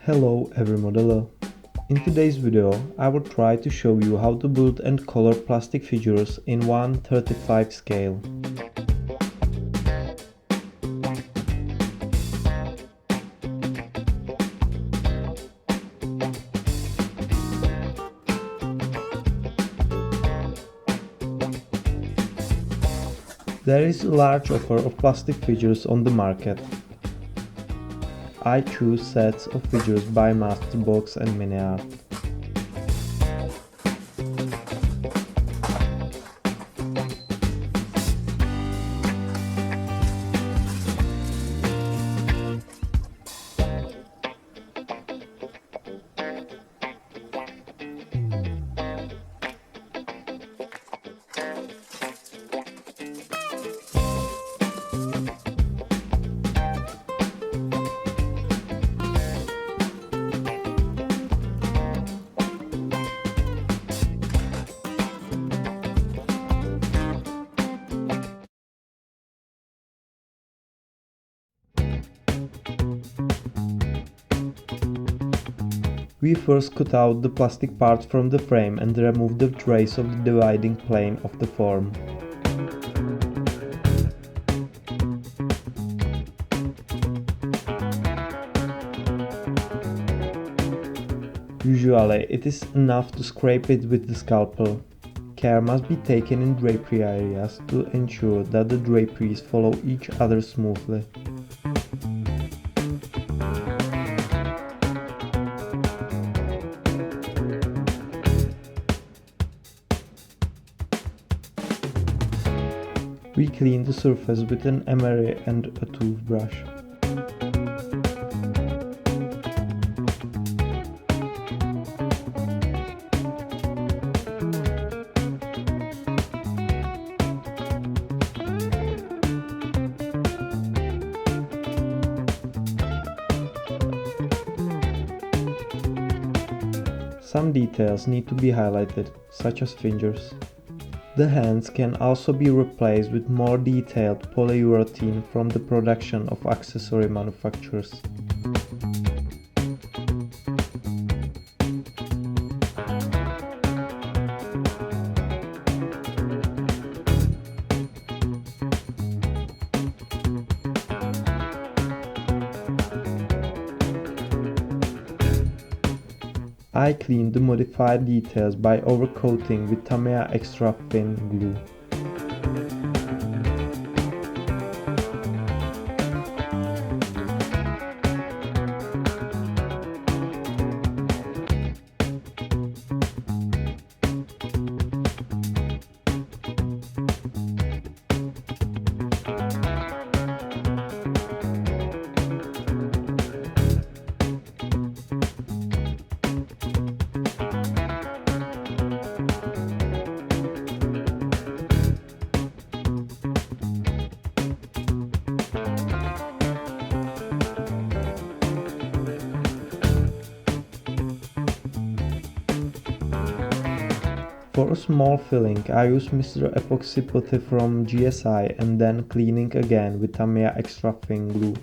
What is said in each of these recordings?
Hello every modeler. In today's video I will try to show you how to build and color plastic figures in 1/35 scale. There is a large offer of plastic figures on the market. I choose sets of figures by Masterbox and MiniArt. We first cut out the plastic parts from the frame and remove the trace of the dividing plane of the form. Usually it is enough to scrape it with the scalpel. Care must be taken in drapery areas to ensure that the draperies follow each other smoothly. We clean the surface with an emery and a toothbrush. Some details need to be highlighted, such as fingers. The hands can also be replaced with more detailed polyurethane from the production of accessory manufacturers. I cleaned the modified details by overcoating with Tamiya extra thin glue. For a small filling, I use Mr. Epoxy Putty from GSI and then cleaning again with Tamiya extra thin glue.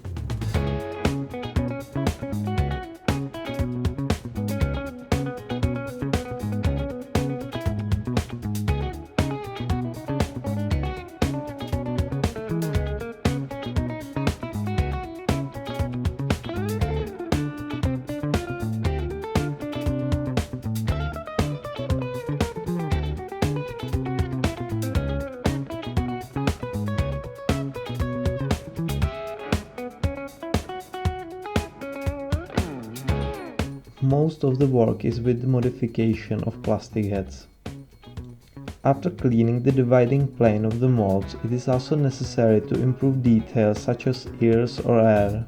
Most of the work is with the modification of plastic heads. After cleaning the dividing plane of the molds, it is also necessary to improve details such as ears or hair.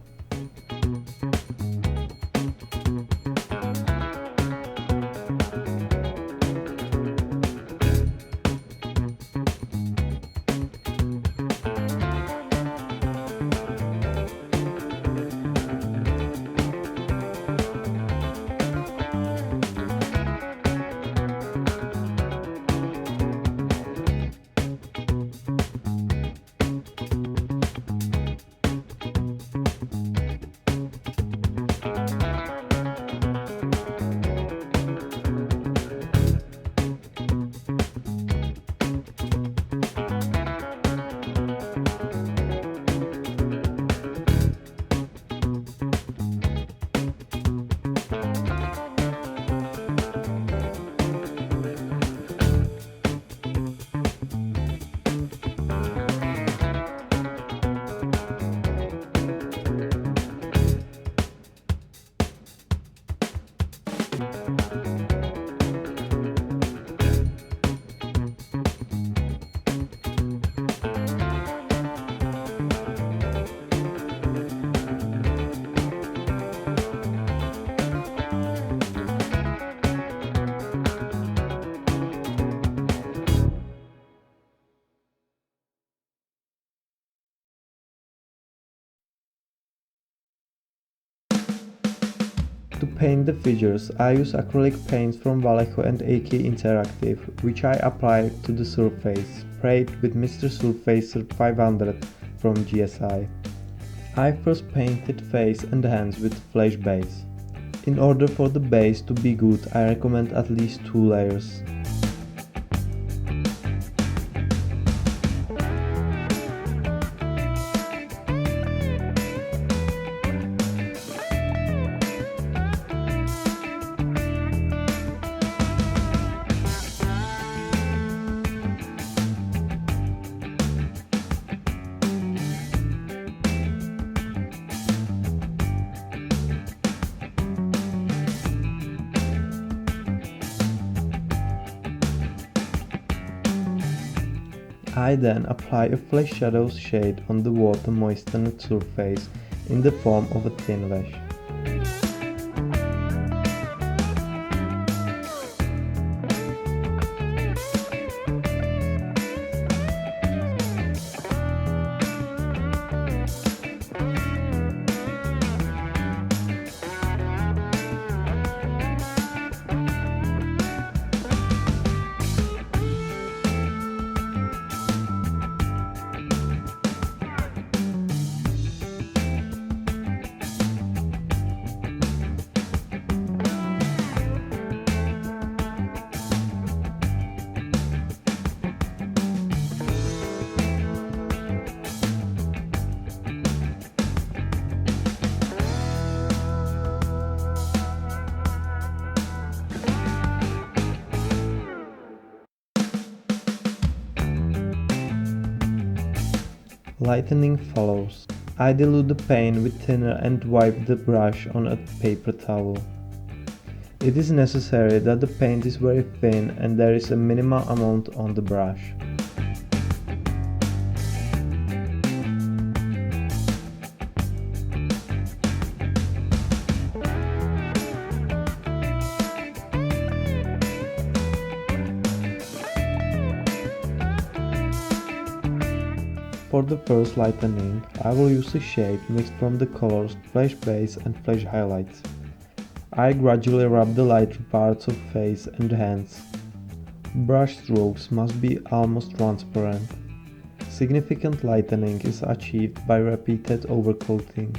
To paint the figures, I use acrylic paints from Vallejo and AK Interactive, which I apply to the surface, sprayed with Mr. Surfacer 500 from GSI. I first painted face and hands with flash base. In order for the base to be good, I recommend at least 2 layers. I then apply a flash shadows shade on the water moistened surface in the form of a thin lash. Lightening follows. I dilute the paint with thinner and wipe the brush on a paper towel. It is necessary that the paint is very thin and there is a minimal amount on the brush. For the first lightening, I will use a shade mixed from the colors flash base and flash highlights. I gradually rub the lighter parts of face and hands. Brush strokes must be almost transparent. Significant lightening is achieved by repeated overcoating.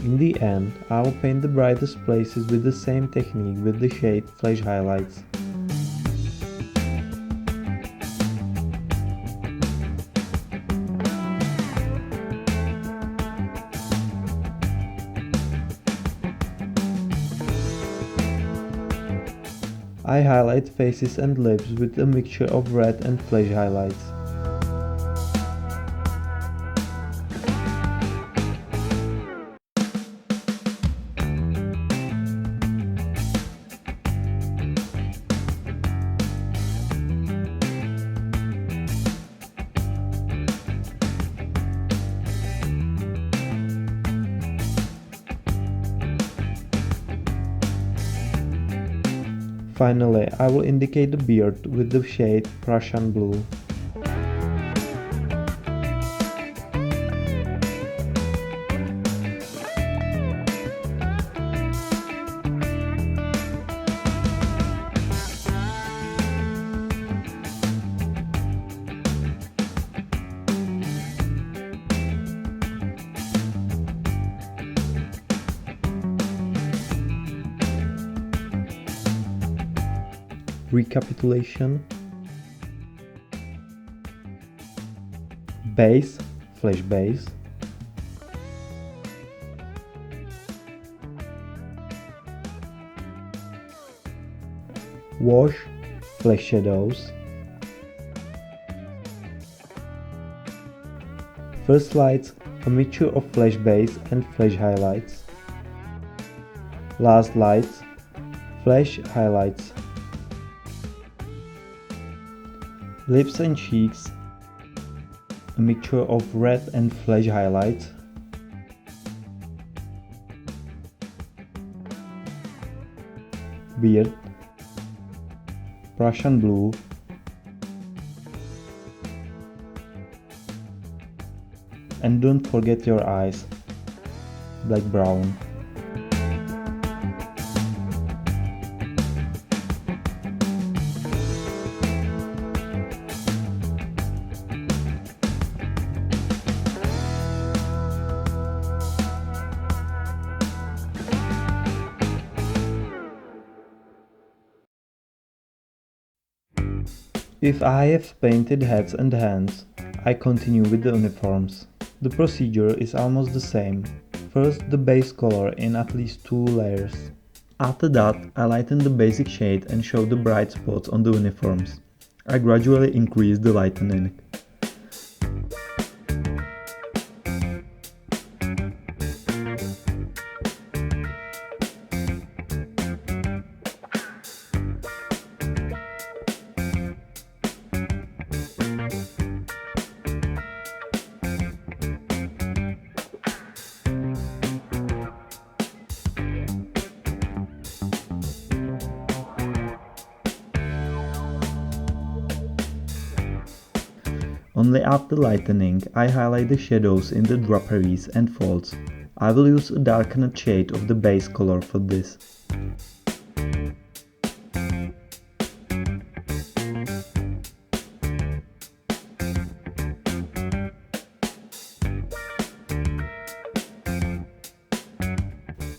In the end, I will paint the brightest places with the same technique with the shade flash highlights. I highlight faces and lips with a mixture of red and flash highlights. Finally, I will indicate the beard with the shade Prussian blue. Recapitulation. Base, flash base. Wash, flash shadows. First lights, a mixture of flash base and flash highlights. Last lights, Flash highlights. Lips and cheeks, a mixture of red and flash highlights. Beard, Prussian blue, and don't forget your eyes, black brown. If I have painted heads and hands, I continue with the uniforms. The procedure is almost the same. First, the base color in at least 2 layers. After that, I lighten the basic shade and show the bright spots on the uniforms. I gradually increase the lightening. Only after lightening, I highlight the shadows in the draperies and folds. I will use a darkened shade of the base color for this.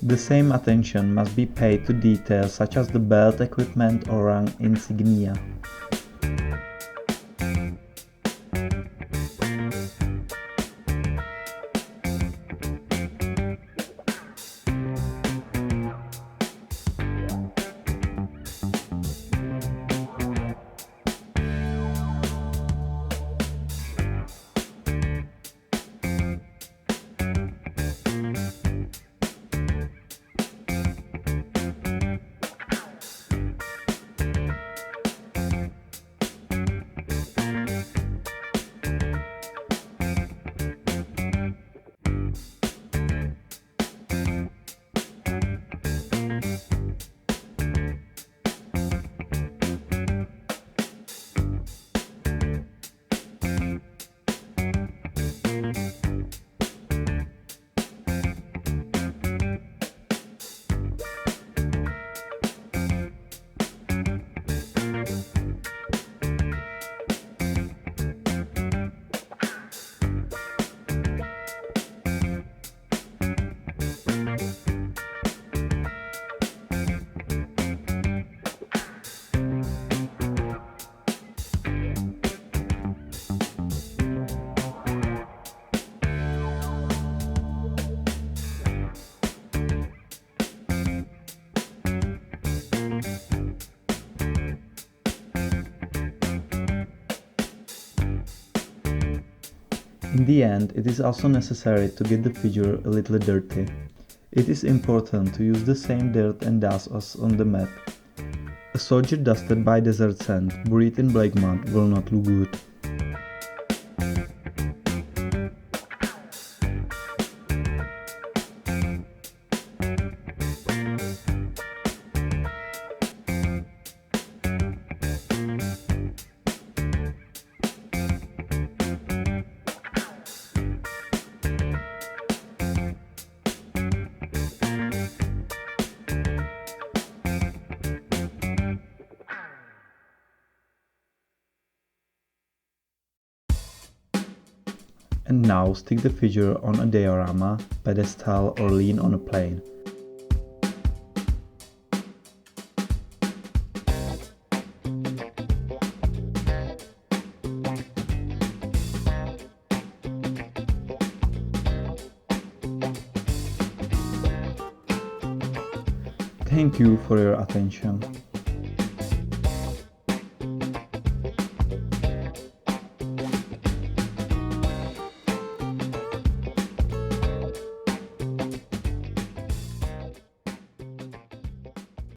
The same attention must be paid to details such as the belt equipment or rank insignia. In the end, it is also necessary to get the figure a little dirty. It is important to use the same dirt and dust as on the mat. A soldier dusted by desert sand, buried in black mud, will not look good. And now stick the figure on a diorama, pedestal or lean on a plane. Thank you for your attention.